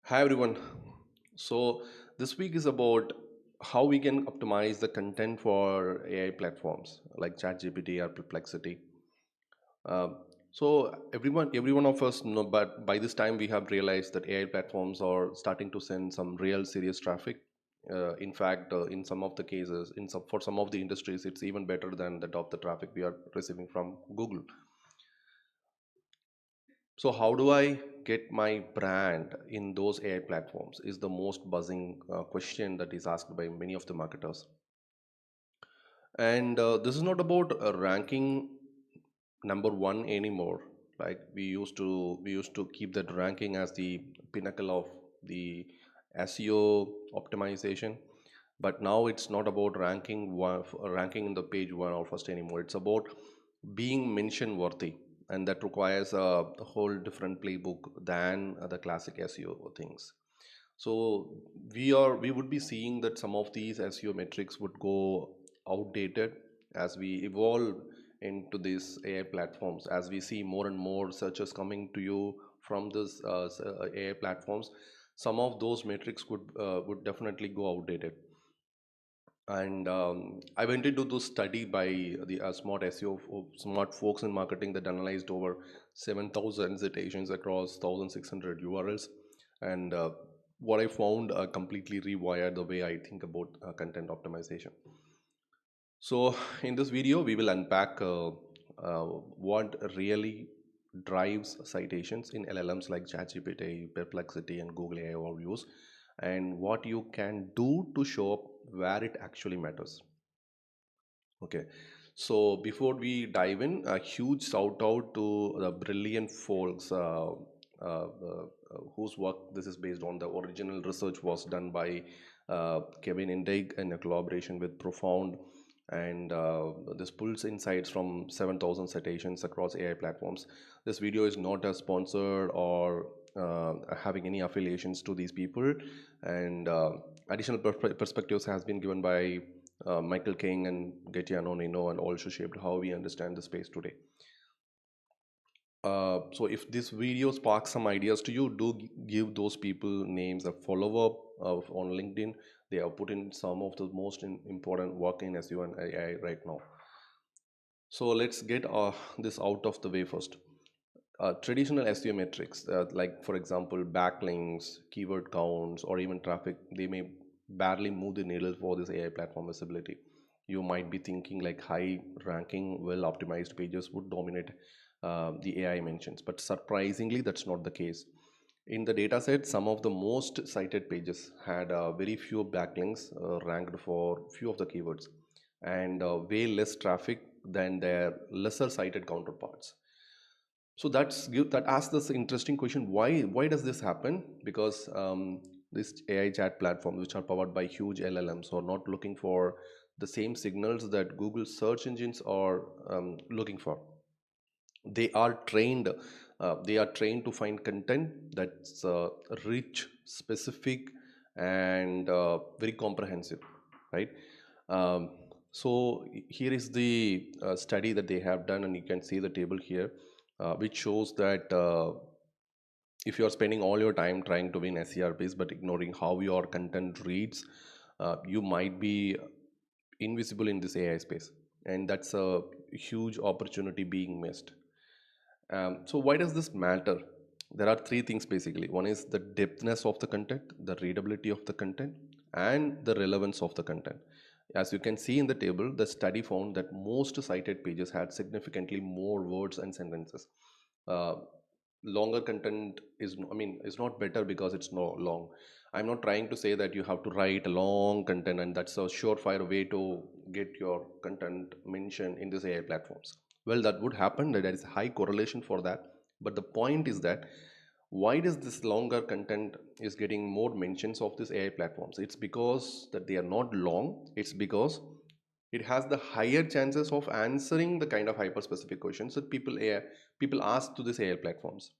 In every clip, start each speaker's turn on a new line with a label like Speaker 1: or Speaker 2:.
Speaker 1: Hi everyone. So this week is about how we can optimize the content for AI platforms like ChatGPT or Perplexity. Um, every one of us know, but by this time we have realized that AI platforms are starting to send some real serious traffic. In fact, in some of the cases, for some of the industries, it's even better than that of the traffic we are receiving from Google. So how do I get my brand in those AI platforms is the most buzzing question that is asked by many of the marketers. And this is not about ranking number one anymore. Like we used to keep that ranking as the pinnacle of the SEO optimization. But now it's not about ranking in the page one or first anymore. It's about being mention worthy, and that requires a whole different playbook than the classic SEO things. So we would be seeing that some of these SEO metrics would go outdated as we evolve into these AI platforms. As we see more and more searches coming to you from this AI platforms, some of those metrics would definitely go outdated. And I went into this study by the smart SEO, smart folks in marketing that analyzed over 7,000 citations across 1,600 URLs. And what I found completely rewired the way I think about content optimization. So, in this video, we will unpack what really drives citations in LLMs like ChatGPT, Perplexity, and Google AI Overviews, and what you can do to show up where it actually matters. Okay, so before we dive in, a huge shout out to the brilliant folks whose work this is based on. The original research was done by Kevin Indig in a collaboration with Profound, and this pulls insights from 7,000 citations across AI platforms. This video is not a sponsored or having any affiliations to these people, and additional perspectives has been given by Michael King and Getty Anonino, and also shaped how we understand the space today. So if this video sparks some ideas to you, do give those people names a follow up on LinkedIn. They have put in some of the most important work in SEO and AI right now. So let's get this out of the way first. Traditional SEO metrics, like for example, backlinks, keyword counts, or even traffic, they may barely move the needle for this AI platform visibility. You might be thinking like high ranking, well optimized pages would dominate the AI mentions, but surprisingly, that's not the case. In the dataset, some of the most cited pages had very few backlinks ranked for few of the keywords, and way less traffic than their lesser cited counterparts. So that asks this interesting question: why does this happen? Because these AI chat platforms, which are powered by huge LLMs, are not looking for the same signals that Google search engines are looking for. They are trained. They are trained to find content that's rich, specific, and very comprehensive, right? Um, so here is the study that they have done, and you can see the table here, which shows that if you are spending all your time trying to win SERPs but ignoring how your content reads, you might be invisible in this AI space, and that's a huge opportunity being missed. So why does this matter? There are three things basically. One is the depthness of the content, the readability of the content, and the relevance of the content. As you can see in the table, the study found that most cited pages had significantly more words and sentences. Uh, Longer content is, I mean, is not better because it's no long. I'm not trying to say that you have to write a long content and that's a surefire way to get your content mentioned in these AI platforms. Well, that would happen, that there is high correlation for that. But the point is that why does this longer content is getting more mentions of these AI platforms? It's because that they are not long. It's because it has the higher chances of answering the kind of hyper specific questions that people ask to these AI platforms.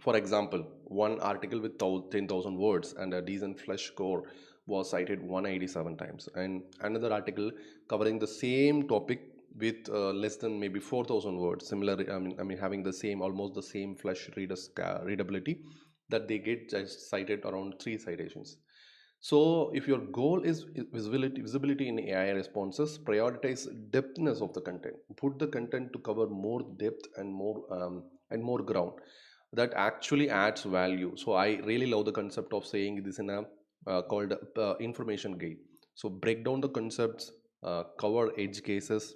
Speaker 1: For example, one article with 10,000 words and a decent flush score was cited 187 times, and another article covering the same topic with less than maybe 4,000 words, similar, I mean, having the same, almost the same flush readability, that they get just cited around 3 citations. So if your goal is visibility in AI responses, prioritize depthness of the content. Put the content to cover more depth and more ground that actually adds value. So I really love the concept of saying this in a called information gate. So break down the concepts, cover edge cases,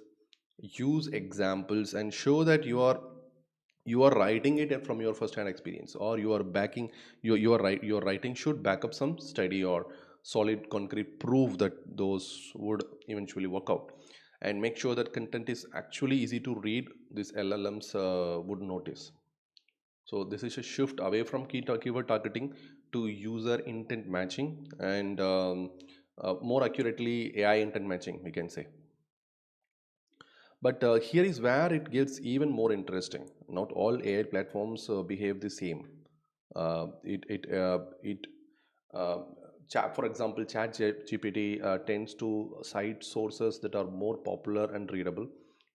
Speaker 1: use examples, and show that you are writing it from your first hand experience, or you are backing your writing should back up some study or solid concrete proof that those would eventually work out. And make sure that content is actually easy to read, these LLMs would notice. So this is a shift away from keyword targeting to user intent matching, and more accurately AI intent matching, we can say. But here is where it gets even more interesting. Not all AI platforms behave the same. It uh, for example, Chat GPT tends to cite sources that are more popular and readable,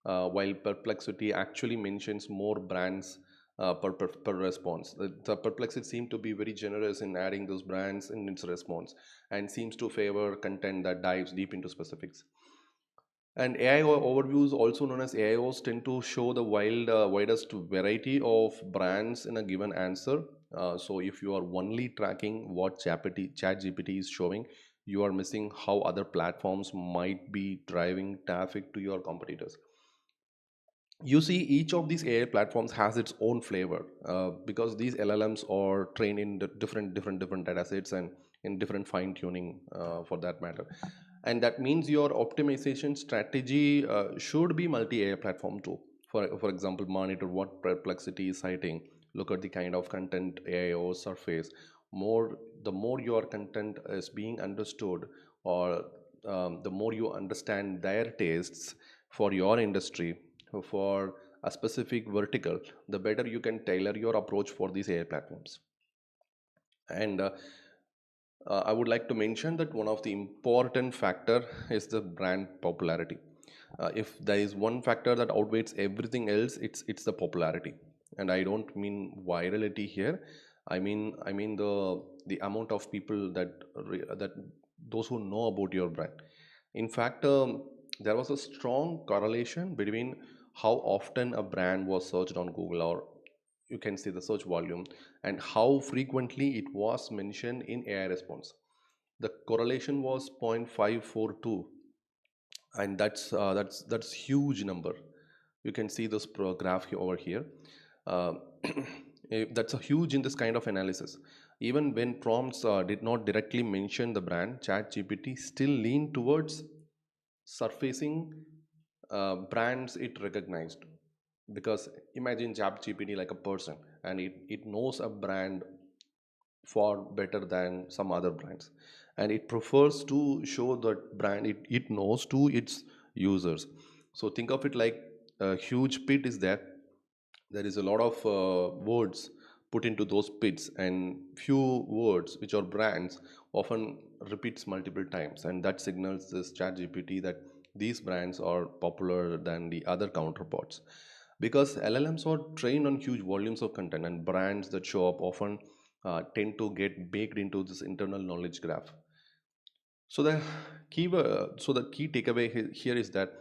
Speaker 1: while Perplexity actually mentions more brands per response. The Perplexity seems to be very generous in adding those brands in its response, and seems to favor content that dives deep into specifics. And AI overviews, also known as AIOs, tend to show the widest variety of brands in a given answer. So if you are only tracking what ChatGPT is showing, you are missing how other platforms might be driving traffic to your competitors. You see, each of these AI platforms has its own flavor, because these LLMs are trained in the different data sets, and in different fine tuning, for that matter. And that means your optimization strategy should be multi AI platform too. For example, monitor what Perplexity is citing, look at the kind of content AI or surface. The more your content is being understood, or the more you understand their tastes for your industry, for a specific vertical, the better you can tailor your approach for these AI platforms. And I would like to mention that one of the important factor is the brand popularity. If there is one factor that outweighs everything else, it's the popularity. And I don't mean virality here. I mean the amount of people that those who know about your brand. In fact, there was a strong correlation between how often a brand was searched on Google, or you can see the search volume, and how frequently it was mentioned in AI response. The correlation was 0.542, and that's huge number. You can see this graph over here. Uh, that's a huge in this kind of analysis. Even when prompts did not directly mention the brand, ChatGPT still leaned towards surfacing brands it recognized. Because imagine ChatGPT like a person, and it knows a brand far better than some other brands, and it prefers to show that brand it knows to its users. So think of it like a huge pit is there is a lot of words put into those pits, and few words which are brands often repeats multiple times, and that signals this chat gpt that these brands are popular than the other counterparts. Because LLMs are trained on huge volumes of content, and brands that show up often tend to get baked into this internal knowledge graph. So the key takeaway here is that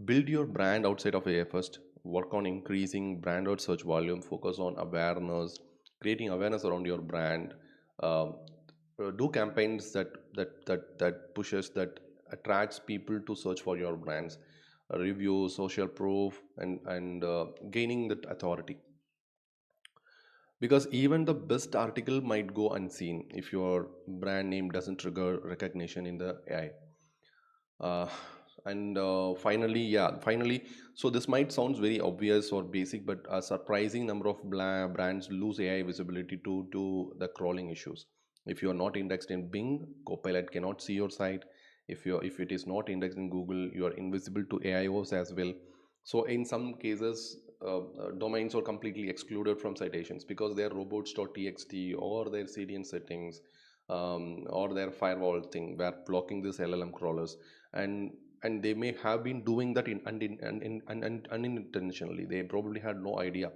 Speaker 1: build your brand outside of AI first. Work on increasing brand or search volume. Focus on awareness, creating awareness around your brand. Um, do campaigns that pushes that attracts people to search for your brands. Review, social proof, and gaining that authority. Because even the best article might go unseen if your brand name doesn't trigger recognition in the AI. And finally, finally, so this might sounds very obvious or basic, but a surprising number of brands lose AI visibility to the crawling issues. If you are not indexed in Bing, Copilot cannot see your site. If it is not indexed in Google, you are invisible to AIOs as well. So in some cases, domains are completely excluded from citations because their robots.txt or their CDN settings, or their firewall thing were blocking these LLM crawlers. And they may have been doing that unintentionally. They probably had no idea.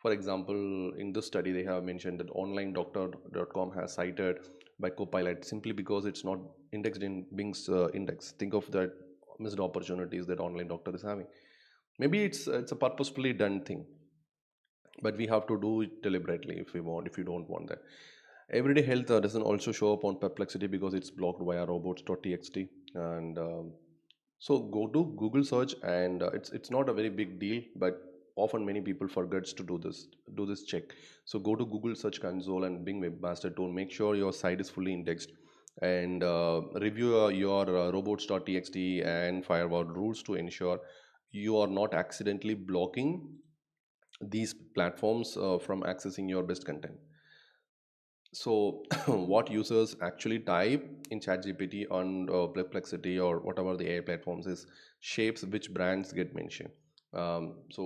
Speaker 1: For example, in this study, they have mentioned that onlinedoctor.com has cited by Copilot simply because it's not indexed in Bing's index. Think of that missed opportunities that online doctor is having. Maybe it's a purposefully done thing, but we have to do it deliberately if we want. If you don't want that, everyday health doesn't also show up on Perplexity because it's blocked via robots.txt. And so go to Google search, and it's not a very big deal, but often many people forgets to do this check. So go to Google Search Console and Bing Webmaster Tool. Make sure your site is fully indexed, and review your robots.txt and firewall rules to ensure you are not accidentally blocking these platforms from accessing your best content. So, what users actually type in ChatGPT on Perplexity or whatever the AI platforms is shapes which brands get mentioned. So,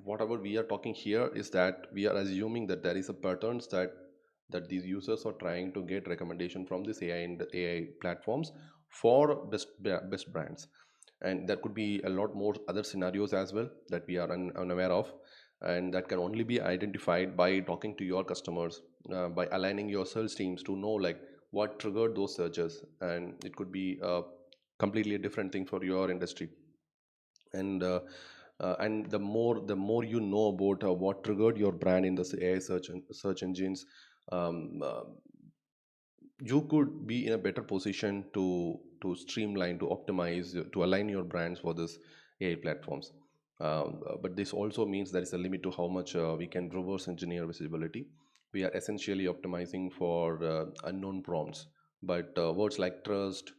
Speaker 1: whatever we are talking here is that we are assuming that there is a patterns that these users are trying to get recommendation from this AI and AI platforms for best brands, and there could be a lot more other scenarios as well that we are unaware of, and that can only be identified by talking to your customers, by aligning your sales teams to know like what triggered those searches, and it could be completely a different thing for your industry. And the more you know about what triggered your brand in the AI search engines, um, uh, you could be in a better position to streamline, to optimize, to align your brands for this AI platforms. But this also means there is a limit to how much we can reverse engineer visibility. We are essentially optimizing for unknown prompts, but words like trusted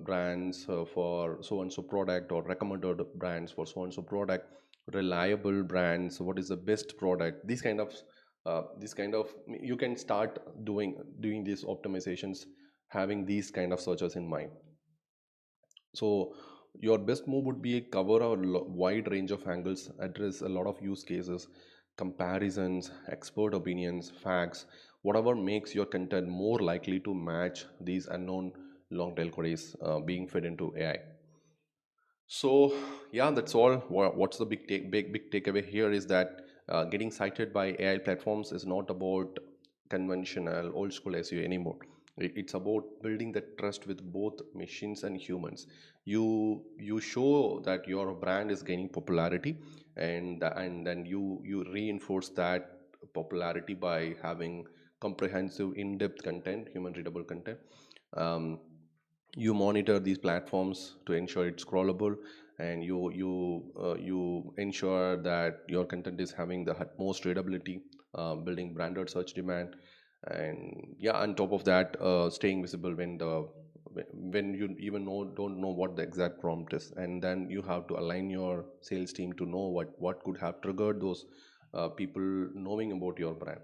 Speaker 1: brands for so and so product, or recommended brands for so and so product, reliable brands, what is the best product, this kind of you can start doing these optimizations having these kind of searches in mind. So your best move would be cover a wide range of angles, address a lot of use cases, comparisons, expert opinions, facts, whatever makes your content more likely to match these unknown long tail queries being fed into AI. So yeah, that's all. What's the big takeaway here is that getting cited by AI platforms is not about conventional old school SEO anymore. It's about building that trust with both machines and humans. You show that your brand is gaining popularity, and then you reinforce that popularity by having comprehensive, in-depth content, human readable content. Um, you monitor these platforms to ensure it's crawlable, and you ensure that your content is having the utmost readability, building branded search demand, and yeah, on top of that, staying visible when you even don't know what the exact prompt is, and then you have to align your sales team to know what could have triggered those people knowing about your brand.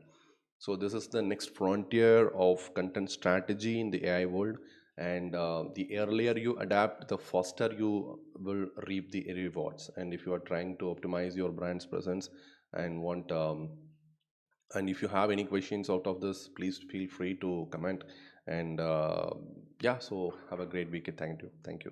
Speaker 1: So this is the next frontier of content strategy in the AI world, and the earlier you adapt, the faster you will reap the rewards. And if you are trying to optimize your brand's presence and want, and if you have any questions out of this, please feel free to comment. And yeah, so have a great weekend. Thank you. Thank you.